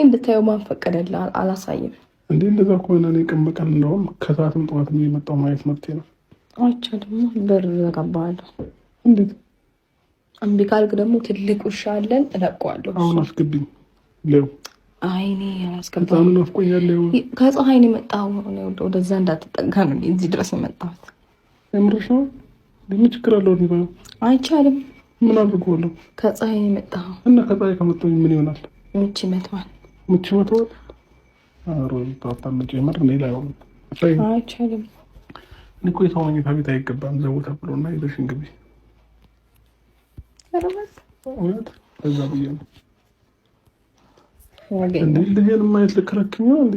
እንድታየው ማን ፈቀደልህ? አላሳይም እንዴ? እንደዛ ከሆነ እኔ ቀን በቀን እንደውም ከሰዓትም ጠዋትም የመጣው ማየት መብቴ ነው። አቻ ደግሞ በር ዘጋባለሁ። እንዴት? እምቢ ካልክ ደግሞ ትልቅ ውሻ አለን እለቀዋለሁ። አሁን አስገብኝ ለው። አይኔ አላስገባም። በጣም ናፍቆኛል። ለው ከፀሐይ ነው የመጣው። ወደዛ እንዳትጠጋ ነው እዚህ ድረስ የመጣሁት። የምርሽ ነው? ምን ችግር አለው? ነው አይቻልም። ምን አድርጎለሁ? ከፀሐይ ነው የመጣው እና ከፀሐይ ከመጣሁ ምን ይሆናል? ምች መቷል። ምች መቷል። አሮን ታጣምጪ ምር ነው ይላል። አይቻልም። እኔ እኮ የሰው መኝታ ቤት አይገባም ዘው ተብሎና ሄደሽ እንግቢ። አረበት ወጥ እዛ ብዬ ነው እንዴ? ልጅን ማየት ልከረክኝ ነው እንዴ?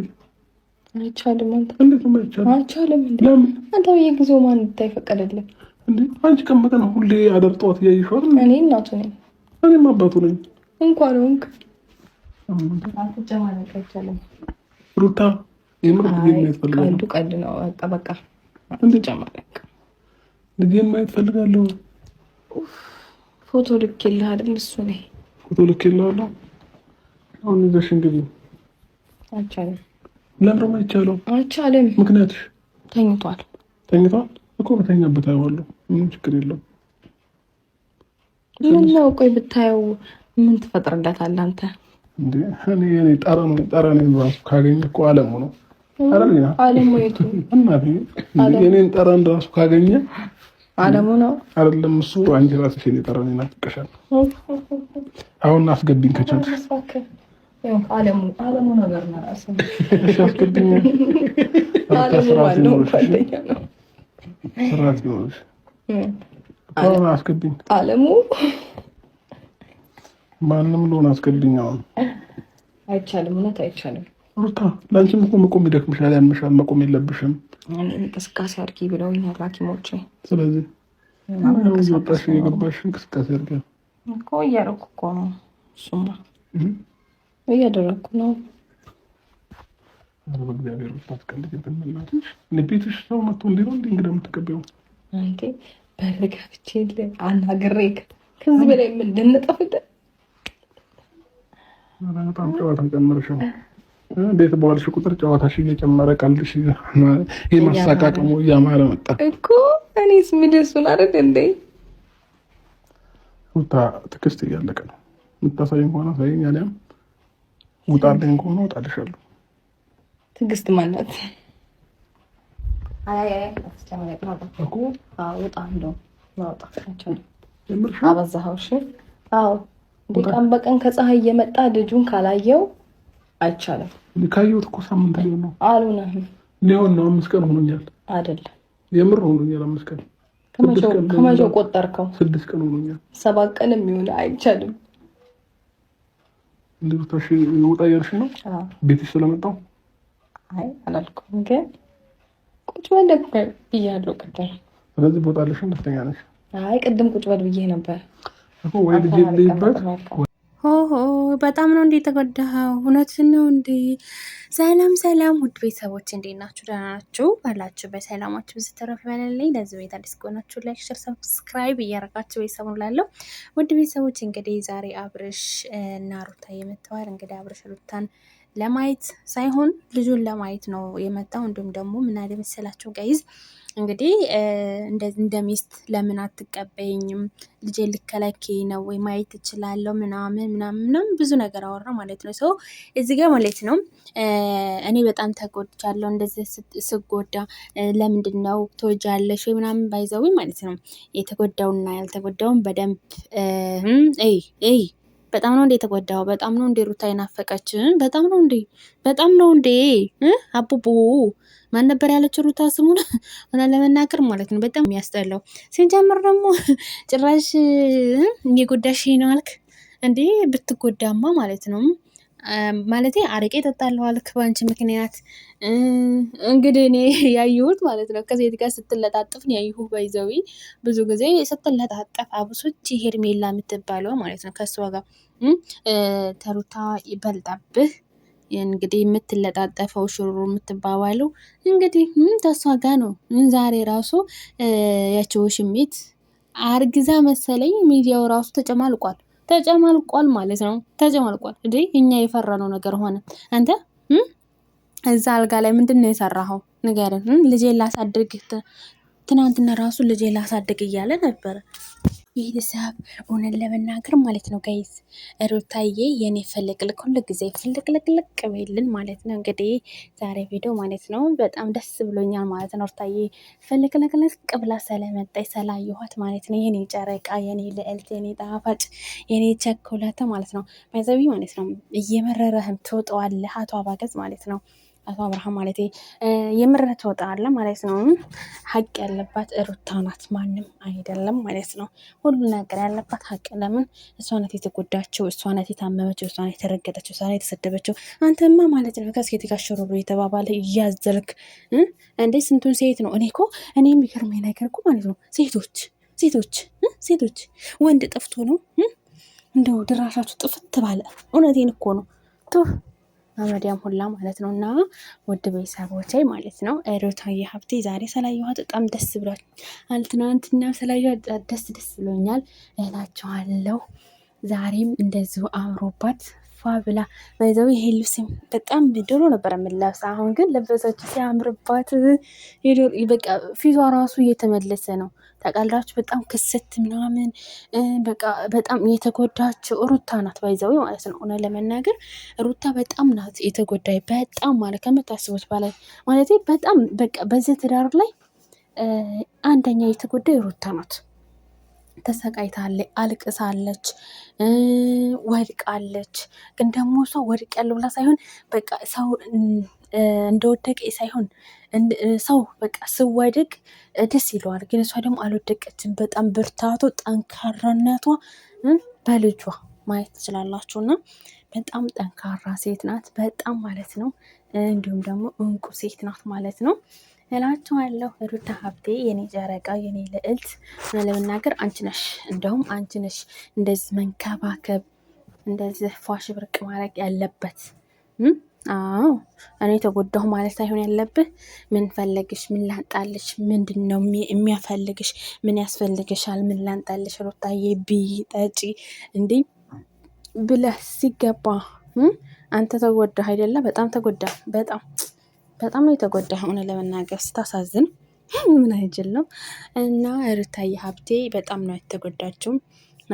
አይቻልም። አንተ እንዴት ነው አይቻልም? አይቻልም እንዴ? ለምን? አንተ በየጊዜው ማን እንድታይፈቀደልህ እንዴ? አንቺ ቀን በቀን ሁሌ አደር ጠዋት እያየሽው አይደል? እኔ እናቱ ነኝ። እኔም አባቱ ነኝ። እንኳን ሆንክ አትጨማለቅ። አይቻልም ሩታ። የምር ልጅን ማየት ፈልጋለሁ። ቀልድ ነው። በቃ አትጨማለቅ። ልጅን ማየት ፈልጋለሁ። ፎቶ ልኬልህ አይደል? እሱ ነኝ። ፎቶ ልኬልሃለሁ። አሁን ይዘሽ እንግዲህ አይቻልም። ለምን ነው አይቻልም? አይቻልም። ምክንያቱሽ ተኝቷል እኮ በተኛበት አይዋለሁ። ምንም ችግር የለውም። ምን ነው? ቆይ ብታየው ምን ትፈጥርለታለህ አንተ? እንዴ እኔ ጠረን ራሱ ካገኘ እኮ አለሙ ነው አይደል? አለሙ የቱ? እናቴ የኔን ጠረን ራሱ ካገኘ አለሙ ነው አይደለም? እሱ አንቺ ራስሽ የኔ ጠረን ይናፍቅሻል። አሁን አስገብኝ ከቻልሽ። አለሙ ነገር ነው ራሱ። አስገብኝ። አለሙ ጓደኛ ነው። ስራት ይኖርሽ። አሁን አስገብኝ። አለሙ ማንም ሎን አስገብኝ። አሁን አይቻልም። እውነት አይቻልም። ሩታ ለአንቺም እኮ መቆም ይደክምሻል፣ ያምሻል። መቆም የለብሽም። እንቅስቃሴ አድርጊ ብለውኛል ሐኪሞቼ። ስለዚህ ወጣሽ የገባሽ እንቅስቃሴ አድርጊ እኮ እያደረኩ እኮ ነው። እሱማ እያደረኩ ነው። በእግዚአብሔር ብታስቀልጅብን ምናትሽ ቤትሽ ሰው መጥቶ እንዲህ ነው እንግዳ የምትቀበይው? አንዴ በር ከፍቼልህ አናግሬህ ከዚህ በላይ ምን ልንጠፍልህ? በጣም ጨዋታ ጨመርሽ። ቤት በዋልሽ ቁጥር ጨዋታሽ እየጨመረ ቀልድሽ የማሳቃቀሙ እያማረ መጣ እኮ። እኔስ ምንድሱን አይደል እንዴ? ሩታ ትዕግስት እያለቀ ነው። የምታሳይኝ ከሆነ ሳይኝ ያለም ውጣልኝ ከሆነ እወጣልሻለሁ። ትዕግስት ማለት አይ አስተማሪ እኮ ውጣ እንደው ማውጣታቸው አበዛኸው። እሺ አዎ፣ ቀን በቀን ከፀሐይ እየመጣ ልጁን ካላየው አይቻልም። ካየሁት እኮ ሳምንት ሊሆን ነው። አልሆነህም። ሊሆን ነው 5 ቀን ሆኖኛል። አይደለም የምር ሆኖኛል። 5 ቀን ከመቼው ቆጠርከው? 6 ቀን ሆኖኛል። 7 ቀን የሚሆን አይቻልም። እንደው ታሽ ውጣ እያልሽ ነው? ቤትሽ ስለመጣው? አይ አላልኩም፣ ግን ቁጭ በል ብያለሁ ቅድም። ስለዚህ ቦታለሽ ደስተኛ ነሽ? አይ ቅድም ቁጭ በል ብዬ ነበር እኮ። ወይ ልጅ ልይበት ሆሆ በጣም ነው እንዴ የተጎዳኸው? እውነትን ነው እንዴ? ሰላም ውድ ቤተሰቦች እንዴት ናችሁ? ደህና ናችሁ? ባላችሁ በሰላማችሁ ብዙ ተረፍ ይበልልኝ። ለዚህ ቤት አዲስ ከሆናችሁ ላይክ፣ ሼር፣ ሰብስክራይብ እያደረጋችሁ ቤተሰቡን ላለው ውድ ቤተሰቦች እንግዲህ ዛሬ አብርሽ እና ሩታ የመተዋል። እንግዲህ አብርሽ ሩታን ለማየት ሳይሆን ልጁን ለማየት ነው የመጣው። እንዲሁም ደግሞ ምን አለ መሰላችሁ ጋይዝ፣ እንግዲህ እንደ ሚስት ለምን አትቀበይኝም? ልጄ ልከለኪ ነው ወይ? ማየት እችላለሁ ምናምን ብዙ ነገር አወራ ማለት ነው። ሰው እዚህ ጋር ማለት ነው እኔ በጣም ተጎድቻለሁ። እንደዚህ ስጎዳ ለምንድን ነው ትወጃለሽ ወይ ምናምን ባይዘዊ ማለት ነው። የተጎዳውና ያልተጎዳውን በደንብ በጣም ነው እንዴ የተጎዳው? በጣም ነው እንዴ ሩታ የናፈቀች? በጣም ነው እንዴ አቡቡ ማን ነበር ያለችው ሩታ ስሙን ሆና ለመናገር ማለት ነው። በጣም የሚያስጠላው ሲጀምር ደግሞ ጭራሽ እየጎዳሽ ነው አልክ እንዴ? ብትጎዳማ ማለት ነው ማለቴ አረቄ ጠጣለሁ አልክ ባንቺ ምክንያት። እንግዲህ እኔ ያየሁት ማለት ነው ከሴት ጋር ስትለጣጥፍ ነው ያየሁት። ባይዘዊ ብዙ ጊዜ ስትለጣጠፍ አብሶች ሄርሜላ የምትባለው ማለት ነው ከሷ ጋር ተሩታ ይበልጣብህ እንግዲህ የምትለጣጠፈው ሽሩሩ የምትባባለው እንግዲህ ተሷ ጋር ነው። ዛሬ ራሱ ያቸው ሽሚት አርግዛ መሰለኝ ሚዲያው ራሱ ተጨማልቋል። ተጨማልቋል ማለት ነው። ተጨማልቋል እንዴ! እኛ የፈራነው ነገር ሆነ። አንተ እዛ አልጋ ላይ ምንድን ነው የሰራኸው? ንገረን። ልጄን ላሳድግ ትናንትና ራሱ ልጄን ላሳድግ እያለ ነበረ። ቤተሰብ እውነት ለመናገር ማለት ነው ጋይዝ ሩታዬ የኔ ፍልቅልቅ ሁሉ ጊዜ ፍልቅልቅልቅ በይልን ማለት ነው። እንግዲህ ዛሬ ቪዲዮ ማለት ነው በጣም ደስ ብሎኛል ማለት ነው። ሩታዬ ፍልቅልቅልቅ ብላ ስለመጣች ስላየኋት ማለት ነው። የኔ ጨረቃ፣ የኔ ልዕልት፣ የኔ ጣፋጭ፣ የኔ ቸኮላታ ማለት ነው። ማይዘቢ ማለት ነው። እየመረረህም ትወጣዋለህ አቶ አባገዝ ማለት ነው። አቶ አብርሃም ማለት የምረት ትወጣለ ማለት ነው። ሀቅ ያለባት ሩታ ናት፣ ማንም አይደለም ማለት ነው። ሁሉ ነገር ያለባት ሀቅ። ለምን እሷ ናት የተጎዳችው፣ እሷ ናት የታመመችው፣ እሷ ናት የተረገጠችው፣ እሷ ናት የተሰደበችው። አንተማ ማለት ነው ከስኬት ጋሸሩ የተባባለ እያዘልክ እንዴ ስንቱን ሴት ነው። እኔ የሚገርመኝ ነገር እኮ ማለት ነው ሴቶች ወንድ ጠፍቶ ነው እንደው ድራሻችሁ ጥፍት ባለ። እውነቴን እኮ ነው አመዲያም ሁላ ማለት ነው። እና ውድ ቤተሰቦቼ ማለት ነው ሩታዬ ሀብቴ ዛሬ ስላየኋት በጣም ደስ ብሏል። ትናንትና ስላየኋት ደስ ብሎኛል እላቸዋለሁ። ዛሬም እንደዚሁ አምሮባት ፏ ብላ በዛው ይሄ ልብስ በጣም ድሮ ነበር የምለብስ፣ አሁን ግን ለበሰች ሲያምርባት። በቃ ፊቷ ራሱ እየተመለሰ ነው። ታውቃላችሁ በጣም ክስት ምናምን በቃ በጣም የተጎዳችው ሩታ ናት። ባይዘው ማለት ነው። እውነት ለመናገር ሩታ በጣም ናት የተጎዳይ፣ በጣም ማለት ከምታስቡት በላይ ማለት በጣም በቃ በዚህ ትዳር ላይ አንደኛ የተጎዳይ ሩታ ናት። ተሰቃይታለች፣ አልቅሳለች፣ ወድቃለች። ግን ደግሞ ሰው ወድቅ ያለው ብላ ሳይሆን በቃ ሰው እንደወደቀ ሳይሆን ሰው በቃ ስወድቅ ደስ ይለዋል። ግን እሷ ደግሞ አልወደቀችም። በጣም ብርታቱ ጠንካራነቷ በልጇ ማየት ትችላላችሁ። እና በጣም ጠንካራ ሴት ናት፣ በጣም ማለት ነው። እንዲሁም ደግሞ እንቁ ሴት ናት ማለት ነው እላችኋለሁ። ሩታ ሀብቴ የኔ ጨረቃ፣ የኔ ልዕልት ለመናገር አንቺ ነሽ፣ እንደውም አንቺ ነሽ እንደዚህ መንከባከብ፣ እንደዚህ ፏሽ ብርቅ ማድረግ ያለበት። አዎ እኔ ተጎዳሁ ማለት ሳይሆን ያለብህ ምን ፈለግሽ፣ ምን ላንጣልሽ፣ ምንድን ነው የሚያፈልግሽ፣ ምን ያስፈልግሻል፣ ምን ላንጣልሽ ሩታዬ ብይ ጠጪ እንዲህ ብለህ ሲገባ አንተ ተጎዳህ አይደለ? በጣም ተጎዳህ። በጣም ነው የተጎዳህ። ሆነ ለመናገር ስታሳዝን ምን አይችል ነው። እና ሩታዬ ሀብቴ በጣም ነው የተጎዳችው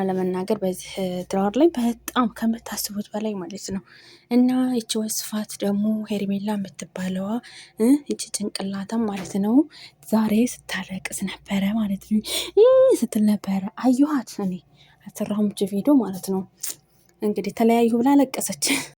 ለመናገር በዚህ ትዳር ላይ በጣም ከምታስቡት በላይ ማለት ነው። እና ይቺ ወስፋት ደግሞ ሄርሜላ የምትባለዋ ይቺ ጭንቅላታም ማለት ነው ዛሬ ስታለቅስ ነበረ ማለት ነው። ስትል ነበረ አየኋት። እኔ አልሰራሁም ቪዲዮ ማለት ነው። እንግዲህ ተለያዩ ብላ ለቀሰች።